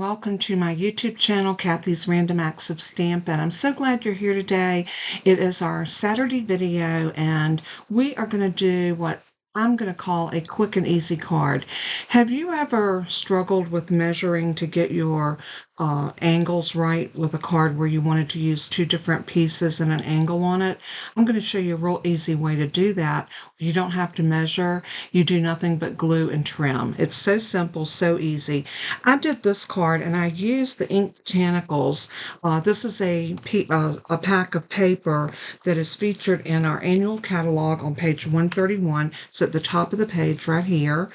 welcome to my YouTube channel, Kathy's Random Acts of Stampin'. I'm so glad you're here today. It is our Saturday video, and we are going to do what I'm going to call a quick and easy card. Have you ever struggled with measuring to get your angles right with a card where you wanted to use two different pieces and an angle on it? I'm going to show you a real easy way to do that. You don't have to measure. You do nothing but glue and trim. It's so simple, so easy. I did this card and I used the Bic Mechanicals. This is a pack of paper that is featured in our annual catalog on page 131. It's at the top of the page right here.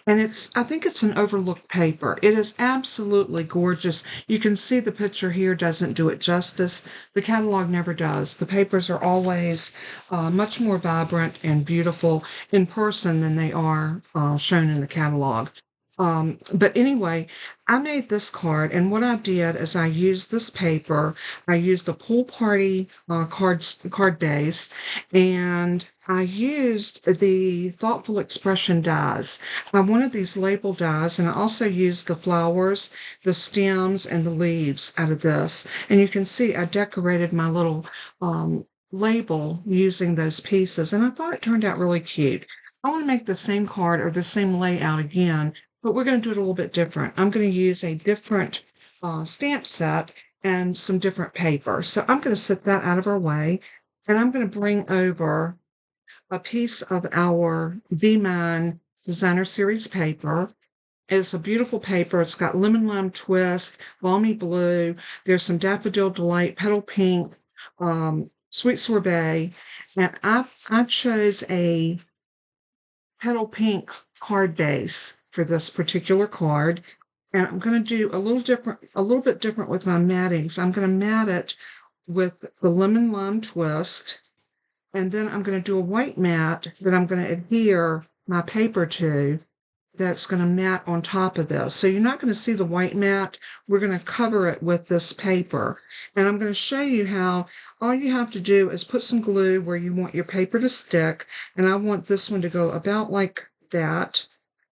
And I think it's an overlooked paper. It is absolutely gorgeous. You can see the picture here doesn't do it justice. The catalog never does. The papers are always much more vibrant and beautiful in person than they are shown in the catalog. But anyway, I made this card, and what I did is I used this paper. I used a pool party card base, and I used the Thoughtful Expression dies. I wanted these label dies, and I also used the flowers, the stems, and the leaves out of this. And you can see I decorated my little label using those pieces, and I thought it turned out really cute. I want to make the same card or the same layout again, but we're going to do it a little bit different. I'm going to use a different stamp set and some different paper. So I'm going to set that out of our way, and I'm going to bring over a piece of our V-Mine Designer Series paper. It's a beautiful paper. It's got lemon lime twist, balmy blue. There's some daffodil delight, petal pink, sweet sorbet, and I chose a petal pink card base for this particular card, and I'm going to do a little bit different with my mattings. I'm going to mat it with the lemon lime twist, and then I'm going to do a white mat that I'm going to adhere my paper to. That's going to mat on top of this. So you're not going to see the white mat. We're going to cover it with this paper. And I'm going to show you how all you have to do is put some glue where you want your paper to stick. And I want this one to go about like that.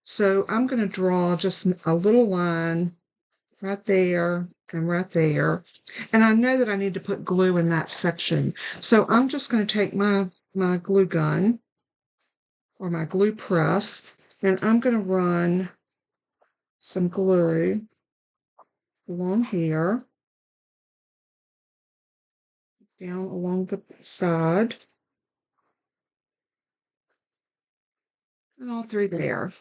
So I'm going to draw just a little line right there and right there. And I know that I need to put glue in that section. So I'm just going to take my glue gun or my glue press, and I'm going to run some glue along here, down along the side, and all through there.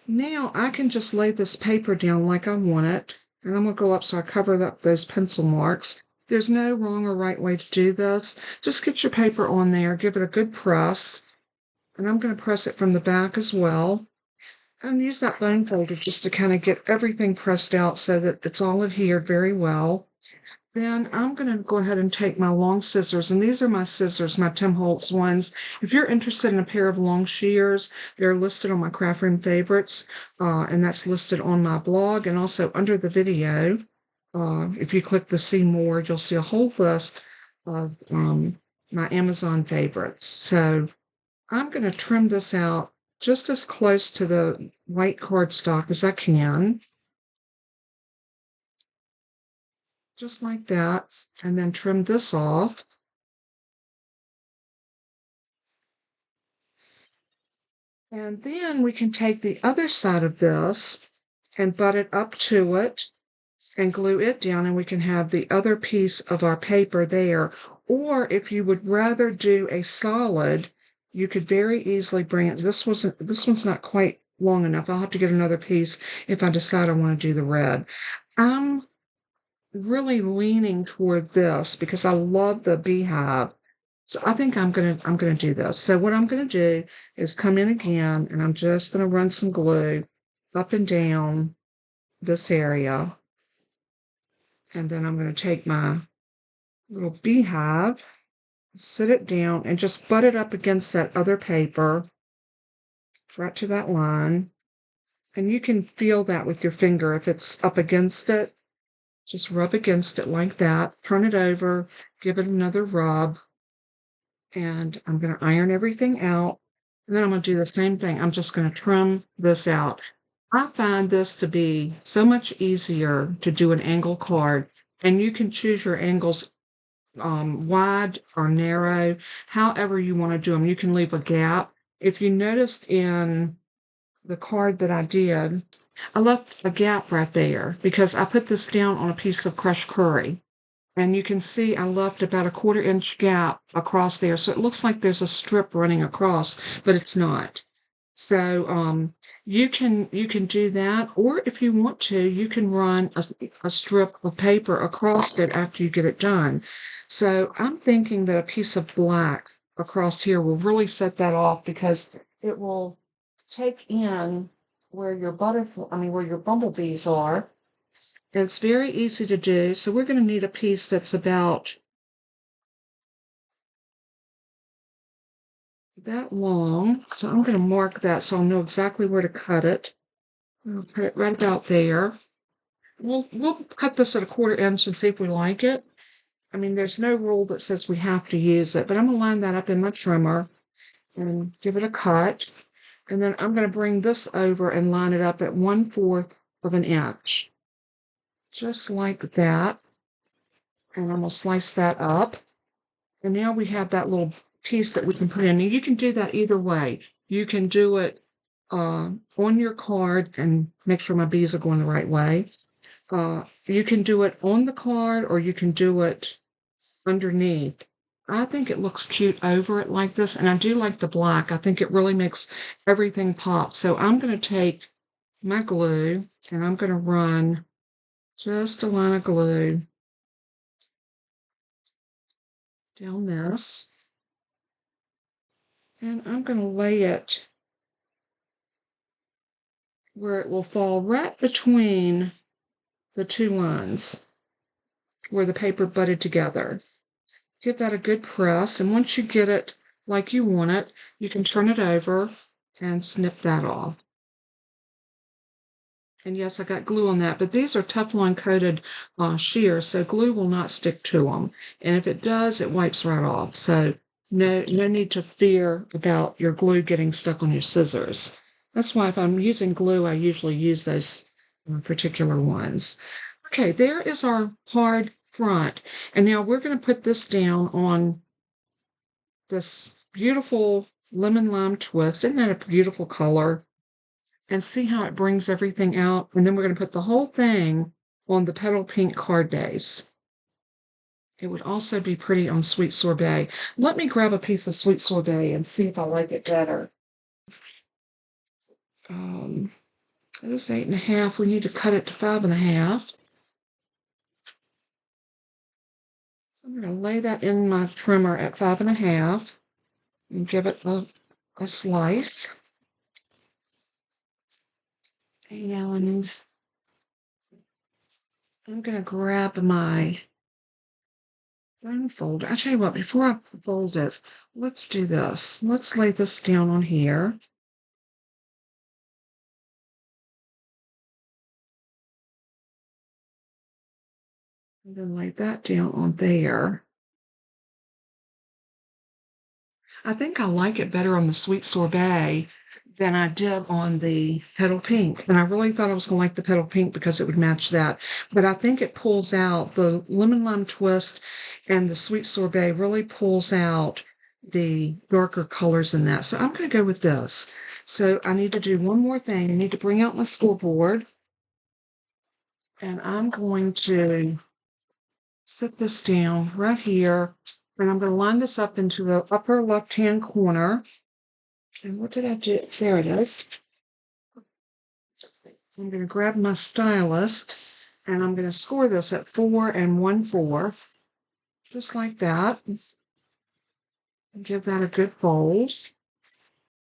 Now I can just lay this paper down like I want it, and I'm going to go up so I cover up those pencil marks. There's no wrong or right way to do this. Just get your paper on there, give it a good press, and I'm going to press it from the back as well. And use that bone folder just to kind of get everything pressed out so that it's all adhered very well. Then I'm going to go ahead and take my long scissors, and these are my scissors, my Tim Holtz ones. If you're interested in a pair of long shears, they're listed on my Craft Room Favorites, and that's listed on my blog and also under the video. If you click the See More, you'll see a whole list of my Amazon favorites. So I'm going to trim this out just as close to the white cardstock as I can. Just like that, and then trim this off. And then we can take the other side of this and butt it up to it and glue it down, and we can have the other piece of our paper there. Or if you would rather do a solid, you could very easily bring it. This one's not quite long enough. I'll have to get another piece if I decide I want to do the red. I'm really leaning toward this because I love the beehive. So I think I'm gonna do this. So what I'm gonna do is come in again, and I'm just gonna run some glue up and down this area. And then I'm gonna take my little beehive, sit it down, and just butt it up against that other paper, right to that line. And you can feel that with your finger. If it's up against it, just rub against it like that, turn it over, give it another rub, and I'm going to iron everything out. And then I'm going to do the same thing. I'm just going to trim this out. I find this to be so much easier to do an angle card, and you can choose your angles wide or narrow, however you want to do them. You can leave a gap. If you noticed in the card that I did, I left a gap right there because I put this down on a piece of crushed curry. And you can see I left about a 1/4 inch gap across there. So it looks like there's a strip running across, but it's not. So you can do that, or if you want to, you can run a strip of paper across it after you get it done. So I'm thinking that a piece of black across here will really set that off because it will take in where your where your bumblebees are. It's very easy to do. So we're going to need a piece that's about that long. So I'm going to mark that so I'll know exactly where to cut it. I'll put it right about there. We'll cut this at a 1/4 inch and see if we like it. I mean, there's no rule that says we have to use it, but I'm going to line that up in my trimmer and give it a cut. And then I'm going to bring this over and line it up at 1/4 of an inch. Just like that. And I'm going to slice that up. And now we have that little piece that we can put in. And you can do that either way. You can do it on your card and make sure my bees are going the right way. You can do it on the card or you can do it underneath. I think it looks cute over it like this, and I do like the black. I think it really makes everything pop. So I'm going to take my glue and I'm going to run just a line of glue down this. And I'm going to lay it where it will fall right between the two lines where the paper butted together. Give that a good press, and once you get it like you want it, you can turn it over and snip that off. And yes, I got glue on that, but these are Teflon coated shears, so glue will not stick to them. And if it does, it wipes right off. So no need to fear about your glue getting stuck on your scissors. That's why if I'm using glue, I usually use those particular ones. Okay, there is our hard front. And now we're going to put this down on this beautiful lemon lime twist. Isn't that a beautiful color? And see how it brings everything out. And then we're going to put the whole thing on the petal pink card base. It would also be pretty on sweet sorbet. Let me grab a piece of sweet sorbet and see if I like it better. It is 8.5. We need to cut it to 5.5. I'm going to lay that in my trimmer at 5.5 and give it a slice. And I'm going to grab my bone folder. I tell you what, before I fold it, let's do this. Let's lay this down on here. And then lay that down on there. I think I like it better on the sweet sorbet than I did on the petal pink. And I really thought I was going to like the petal pink because it would match that. But I think it pulls out the lemon lime twist, and the sweet sorbet really pulls out the darker colors in that. So I'm going to go with this. So I need to do one more thing. I need to bring out my scoreboard. And I'm going to set this down right here. And I'm going to line this up into the upper left-hand corner. And what did I do? There it is. I'm going to grab my stylus, and I'm going to score this at 4 1/4, just like that. And give that a good fold.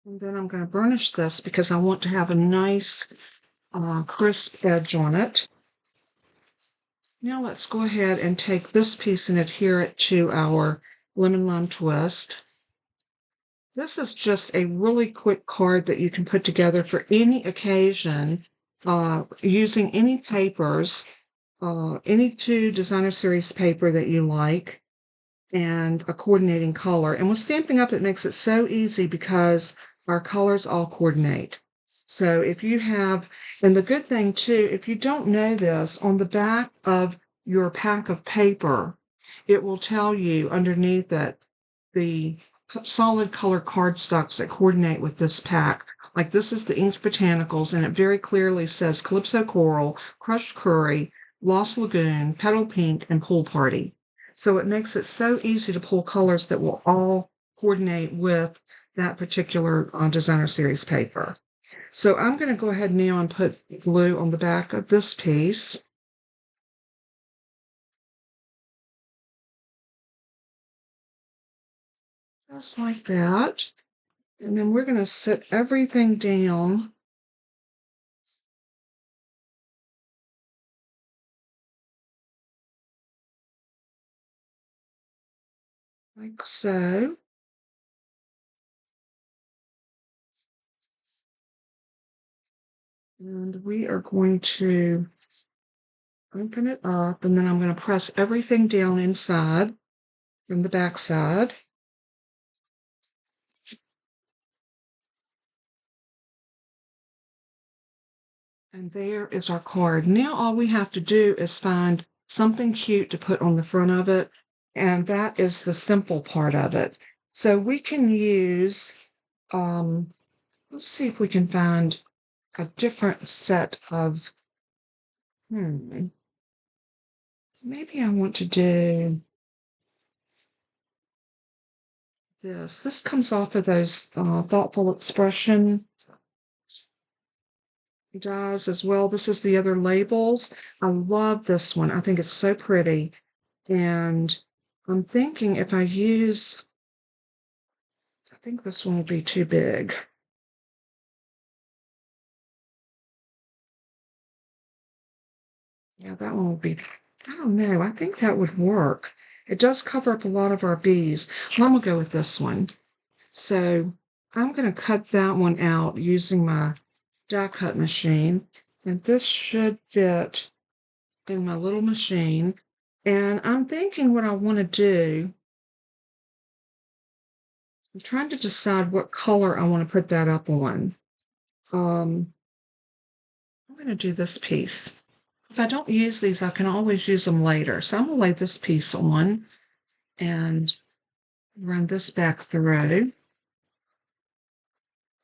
And then I'm going to burnish this because I want to have a nice crisp edge on it. Now let's go ahead and take this piece and adhere it to our lemon lime twist. This is just a really quick card that you can put together for any occasion using any papers, any 2 designer series paper that you like, and a coordinating color. And with Stampin' Up, it makes it so easy because our colors all coordinate. So if you have, and the good thing too, if you don't know this, on the back of your pack of paper, it will tell you underneath it the solid color cardstocks that coordinate with this pack. Like this is the Inked Botanicals, and it very clearly says Calypso Coral, Crushed Curry, Lost Lagoon, Petal Pink, and Pool Party. So it makes it so easy to pull colors that will all coordinate with that particular designer series paper. So I'm going to go ahead now and put glue on the back of this piece. Just like that. And then we're going to set everything down like so. And we are going to open it up, and then I'm going to press everything down inside from the back side. And there is our card. Now all we have to do is find something cute to put on the front of it, and that is the simple part of it. So we can use, let's see if we can find a different set of, maybe I want to do this. This comes off of those Thoughtful Expression dies as well. This is the other labels. I love this one. I think it's so pretty. And I'm thinking if I use, I think this one will be too big. Yeah, that one will be, I don't know. I think that would work. It does cover up a lot of our bees. Well, I'm going to go with this one. So I'm going to cut that one out using my die cut machine. And this should fit in my little machine. And I'm thinking what I want to do, I'm trying to decide what color I want to put that up on. I'm going to do this piece. If I don't use these, I can always use them later. So I'm going to lay this piece on and run this back through.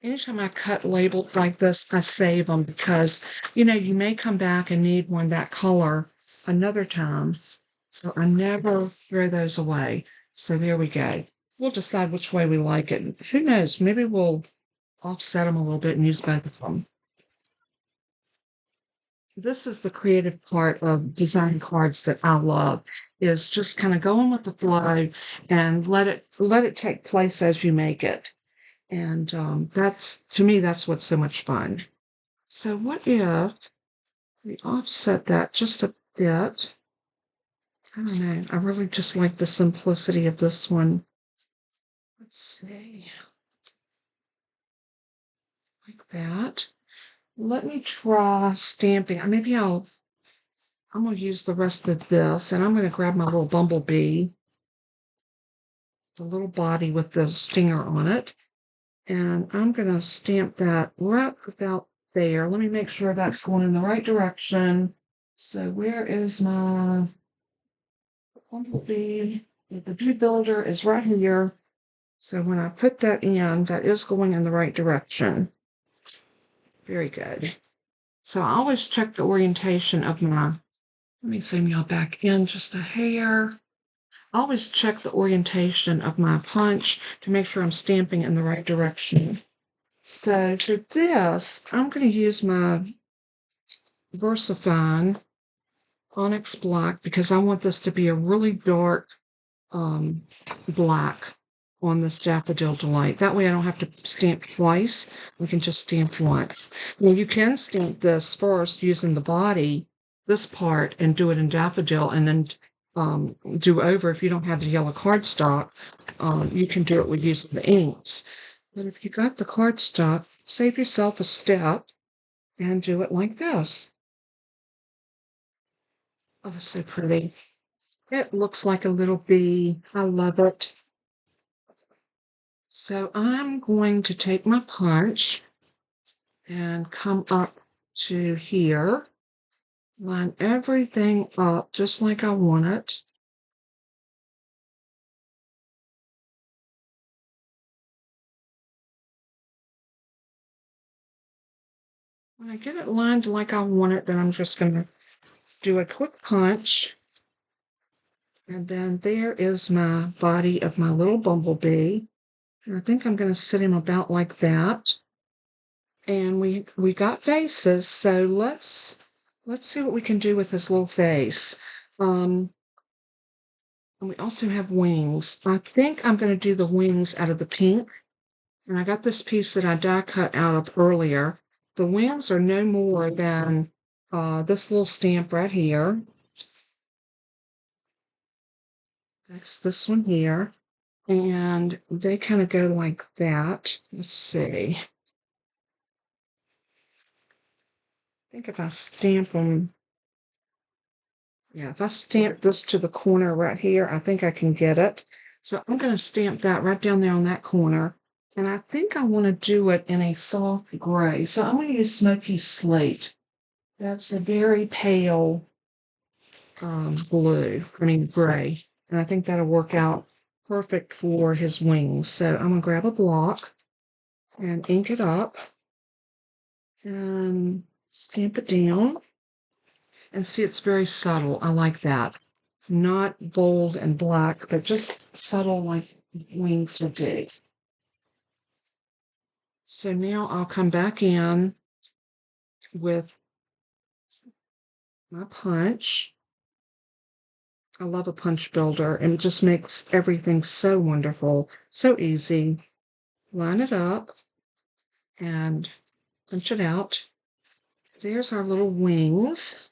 Anytime I cut labels like this, I save them because, you may come back and need one that color another time. So I never throw those away. So there we go. We'll decide which way we like it. Who knows? Maybe we'll offset them a little bit and use both of them. This is the creative part of design cards that I love, is just kind of going with the flow and let it take place as you make it. And that's, to me, that's what's so much fun. So what if we offset that just a bit? I don't know. I really just like the simplicity of this one. Let's see. Like that. Let me try stamping. Maybe I'm going to use the rest of this, and I'm going to grab my little bumblebee, the little body with the stinger on it, and I'm going to stamp that right about there. Let me make sure that's going in the right direction. So where is my bumblebee? The bead builder is right here. So when I put that in, that is going in the right direction. Very good. So I always check the orientation of my, let me zoom y'all back in just a hair. I always check the orientation of my punch to make sure I'm stamping in the right direction. So for this, I'm going to use my VersaFine Onyx Black because I want this to be a really dark black on this Daffodil Delight. That way I don't have to stamp twice. We can just stamp once. Well, you can stamp this first using the body, this part, and do it in Daffodil, and then do over if you don't have the yellow cardstock. You can do it with using the inks. But if you got the cardstock, save yourself a step and do it like this. Oh, that's so pretty. It looks like a little bee. I love it. So I'm going to take my punch and come up to here. Line everything up just like I want it. When I get it lined like I want it, then I'm just going to do a quick punch. And then there is my body of my little bumblebee. And I think I'm going to set him about like that. And we got faces, so let's see what we can do with this little face. And we also have wings. I think I'm going to do the wings out of the pink. And I got this piece that I die cut out of earlier. The wings are no more than this little stamp right here. That's this one here. And they kind of go like that. Let's see. I think if I stamp them, yeah, if I stamp this to the corner right here, I think I can get it. So I'm going to stamp that right down there on that corner. And I think I want to do it in a soft gray. So I'm going to use Smoky Slate. That's a very pale gray. And I think that'll work out perfect for his wings. So I'm going to grab a block and ink it up and stamp it down. And see, it's very subtle. I like that. Not bold and black, but just subtle like wings would do. So now I'll come back in with my punch. I love a punch builder, and it just makes everything so wonderful, so easy. Line it up and punch it out. There's our little wings,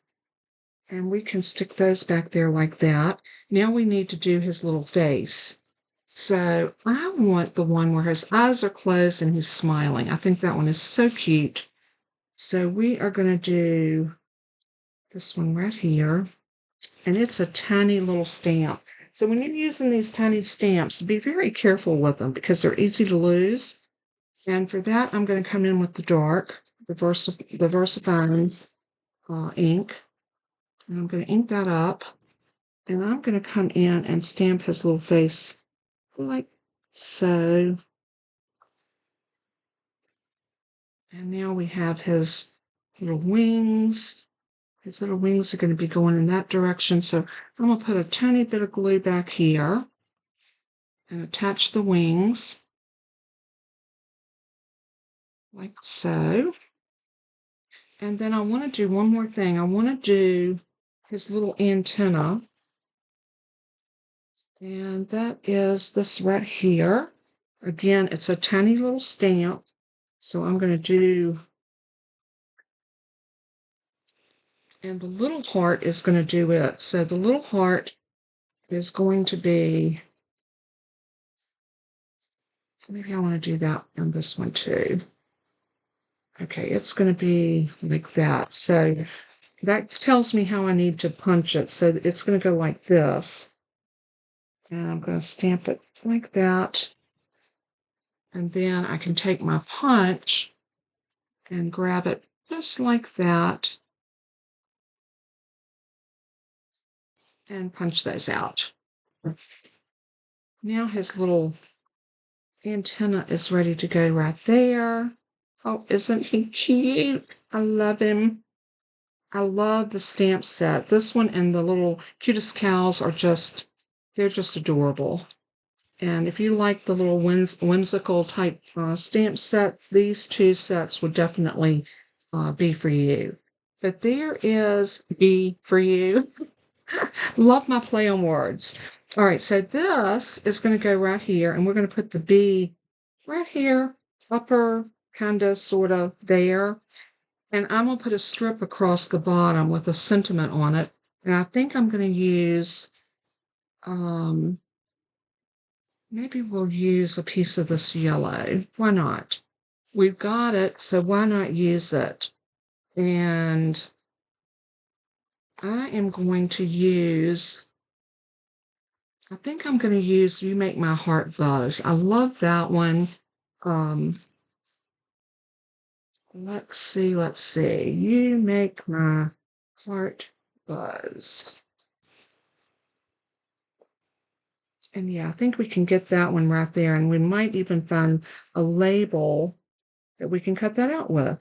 and we can stick those back there like that. Now we need to do his little face. So I want the one where his eyes are closed and he's smiling. I think that one is so cute. So we are going to do this one right here. And it's a tiny little stamp. So when you're using these tiny stamps, be very careful with them because they're easy to lose. And for that, I'm going to come in with the dark, the VersaFine ink. And I'm going to ink that up. And I'm going to come in and stamp his little face like so. And now we have his little wings. His little wings are going to be going in that direction. So I'm going to put a tiny bit of glue back here and attach the wings like so. And then I want to do one more thing. I want to do his little antenna. And that is this right here. Again, it's a tiny little stamp. So I'm going to do, and the little heart is going to do it. So the little heart is going to be, maybe I want to do that on this one too. Okay, it's going to be like that. So that tells me how I need to punch it. So it's going to go like this. And I'm going to stamp it like that. And then I can take my punch and grab it just like that and punch those out. Now his little antenna is ready to go right there. Oh, isn't he cute? I love him. I love the stamp set. This one and the little cutest cows are just, they're just adorable. And if you like the little whimsical type stamp set, these two sets would definitely be for you. But there is be for you. Love my play on words. All right, so this is going to go right here, and we're going to put the B right here, upper, kind of, sort of there. And I'm going to put a strip across the bottom with a sentiment on it. And I think I'm going to use, maybe we'll use a piece of this yellow. Why not? We've got it, so why not use it? And I am going to use, I think I'm going to use You Make My Heart Buzz. I love that one. Let's see, let's see. You make my heart buzz. And yeah, I think we can get that one right there. And we might even find a label that we can cut that out with.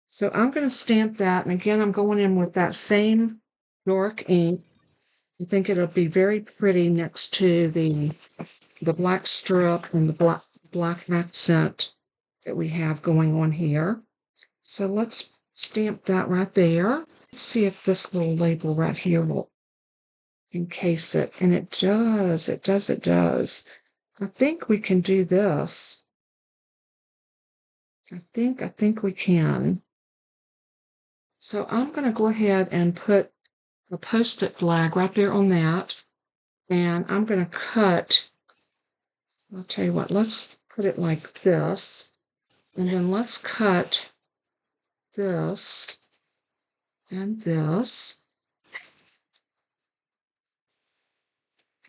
So I'm going to stamp that. And again, I'm going in with that same dark ink. I think it'll be very pretty next to the black strip and the black accent that we have going on here. So let's stamp that right there. Let's see if this little label right here will encase it. And it does, it does, it does. I think we can do this. I think we can. So I'm going to go ahead and put a Post-it flag right there on that. And I'm going to cut, I'll tell you what, let's put it like this. And then let's cut this and this.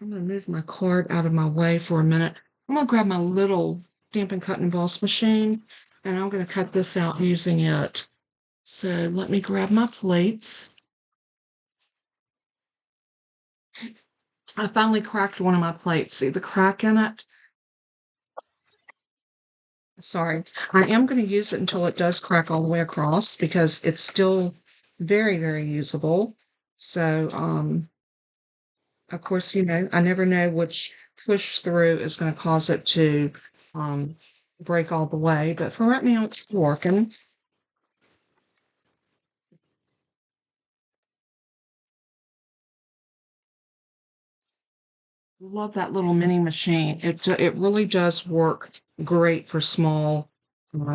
I'm going to move my card out of my way for a minute. I'm going to grab my little Stampin' Cut and Emboss machine, and I'm going to cut this out using it. So let me grab my plates. I finally cracked one of my plates. See the crack in it? Sorry. I am going to use it until it does crack all the way across because it's still very, very usable. So, of course, you know, I never know which push through is going to cause it to um, break all the way. But for right now, it's working. Love that little mini machine. It really does work great for small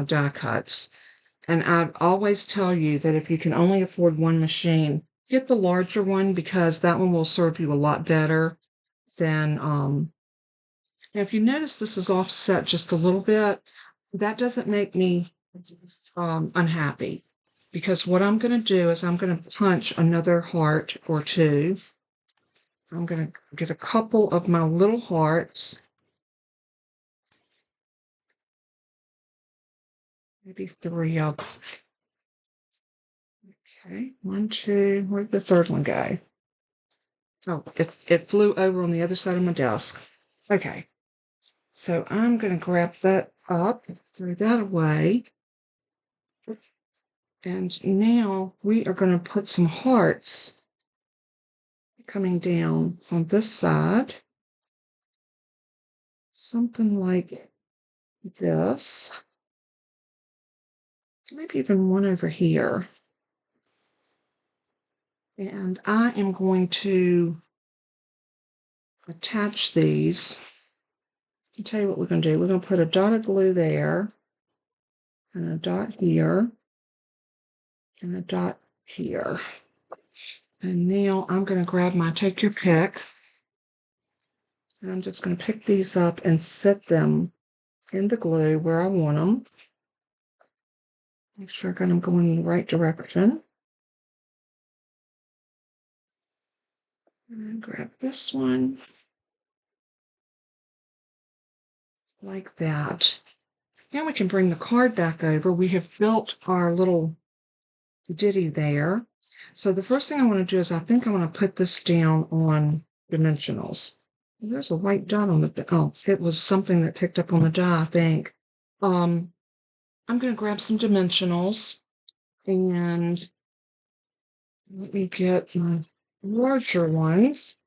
die cuts. And I'd always tell you that if you can only afford one machine, get the larger one because that one will serve you a lot better than now if you notice this is offset just a little bit, that doesn't make me unhappy because what I'm going to do is I'm going to punch another heart or two. I'm going to get a couple of my little hearts, maybe three of them. Okay, one, two, where'd the third one go? Oh, it flew over on the other side of my desk. Okay, so I'm going to grab that up, throw that away. And now we are going to put some hearts coming down on this side. Something like this. Maybe even one over here. And I am going to attach these. I'll tell you what we're going to do. We're going to put a dot of glue there, and a dot here, and a dot here. And now I'm going to grab my take your pick, and I'm just going to pick these up and set them in the glue where I want them. Make sure I got them going in the right direction. And grab this one like that. Now we can bring the card back over. We have built our little ditty there. So the first thing I want to do is I think I want to put this down on dimensionals. There's a white dot on the, oh, it was something that picked up on the die, I think. I'm going to grab some dimensionals and let me get my larger ones.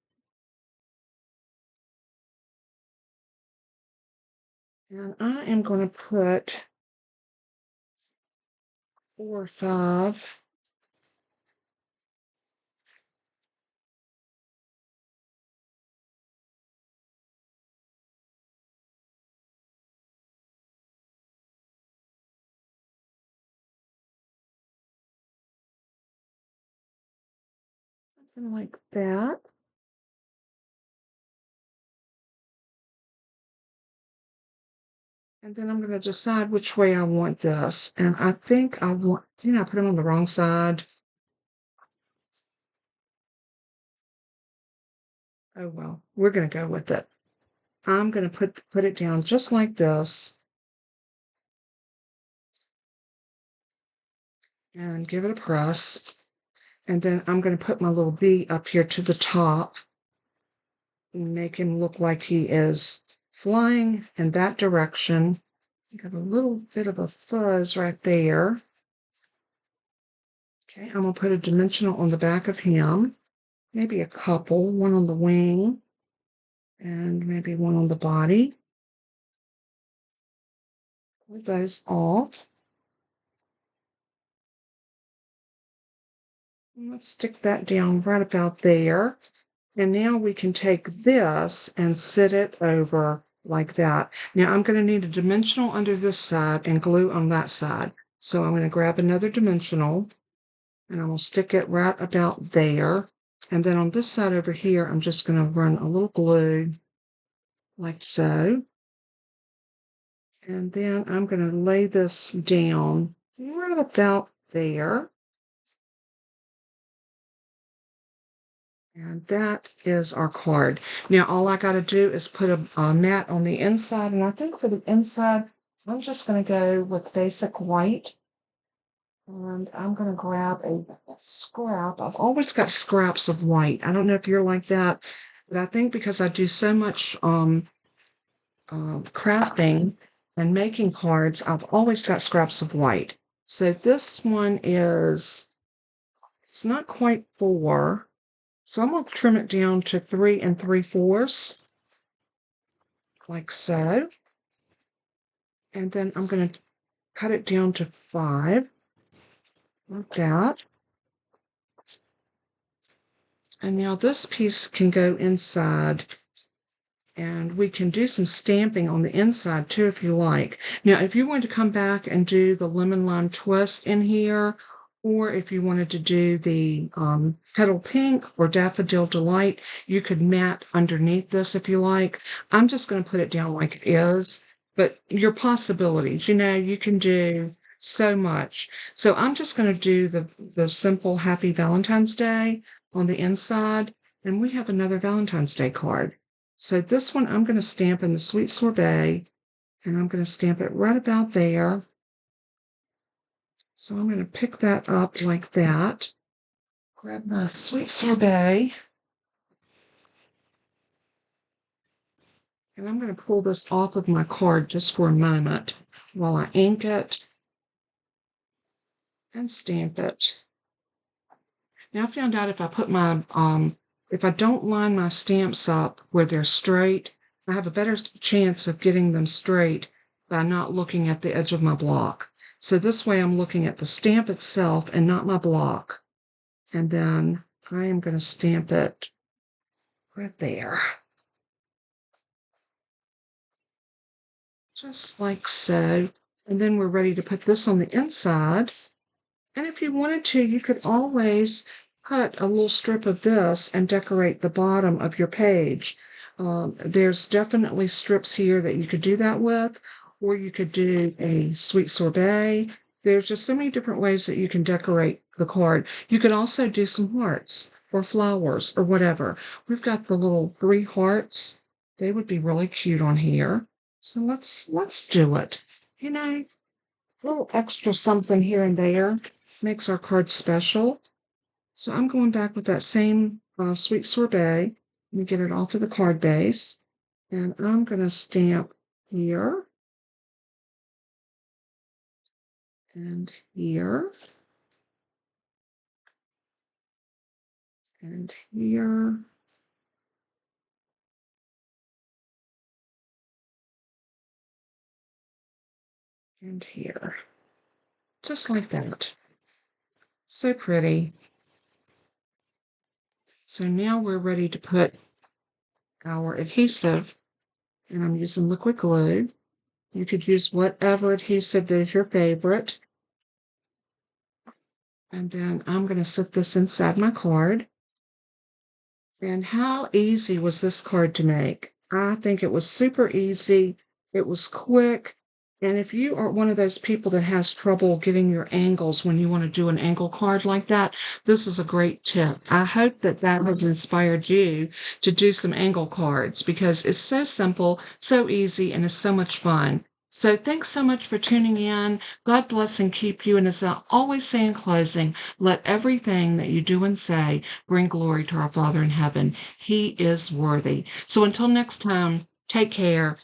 And I am going to put 4 or 5. Something like that. And then I'm going to decide which way I want this. And I think I want, you know, I put them on the wrong side. Oh, well, we're going to go with it. I'm going to put it down just like this. and give it a press. And then I'm going to put my little bee up here to the top and make him look like he is flying in that direction. Got a little bit of a fuzz right there. Okay, I'm going to put a dimensional on the back of him. Maybe a couple, one on the wing and maybe one on the body. Pull those off. Let's stick that down right about there. And now we can take this and sit it over like that. Now I'm going to need a dimensional under this side and glue on that side. So I'm going to grab another dimensional and I'm going to stick it right about there. And then on this side over here, I'm just going to run a little glue like so. And then I'm going to lay this down right about there. And that is our card. Now, all I got to do is put a mat on the inside. And I think for the inside, I'm just going to go with basic white. And I'm going to grab a scrap. I've always got scraps of white. I don't know if you're like that, but I think because I do so much crafting and making cards, I've always got scraps of white. So this one is, it's not quite 4. So I'm going to trim it down to 3 3/4, like so. And then I'm going to cut it down to 5, like that. And now this piece can go inside. And we can do some stamping on the inside too if you like. Now, if you want to come back and do the lemon lime twist in here, or if you wanted to do the petal pink or daffodil delight, you could mat underneath this if you like. I'm just going to put it down like it is, but your possibilities, you can do so much. So I'm just going to do the simple Happy Valentine's Day on the inside, and we have another Valentine's Day card. So this one I'm going to stamp in the Sweet Sorbet, and I'm going to stamp it right about there. So I'm going to pick that up like that. Grab my Sweet Sorbet. And I'm going to pull this off of my card just for a moment while I ink it and stamp it. Now I found out if I put my, if I don't line my stamps up where they're straight, I have a better chance of getting them straight by not looking at the edge of my block. So this way I'm looking at the stamp itself and not my block. And then I am going to stamp it right there. Just like so. And then we're ready to put this on the inside. And if you wanted to, you could always cut a little strip of this and decorate the bottom of your page. There's definitely strips here that you could do that with, or you could do a Sweet Sorbet. There's just so many different ways that you can decorate the card. You could also do some hearts or flowers or whatever. We've got the little 3 hearts. They would be really cute on here. So let's do it. A little extra something here and there makes our card special. So I'm going back with that same Sweet Sorbet. Let me get it off of the card base. And I'm going to stamp here. And here. And here. And here. Just like that. So pretty. So now we're ready to put our adhesive, and I'm using liquid glue. You could use whatever adhesive is your favorite. And then I'm going to set this inside my card. And how easy was this card to make? I think it was super easy. It was quick. And if you are one of those people that has trouble getting your angles when you want to do an angle card like that, this is a great tip. I hope that that has inspired you to do some angle cards because it's so simple, so easy, and it's so much fun. So thanks so much for tuning in. God bless and keep you. And as I always say in closing, let everything that you do and say bring glory to our Father in heaven. He is worthy. So until next time, take care.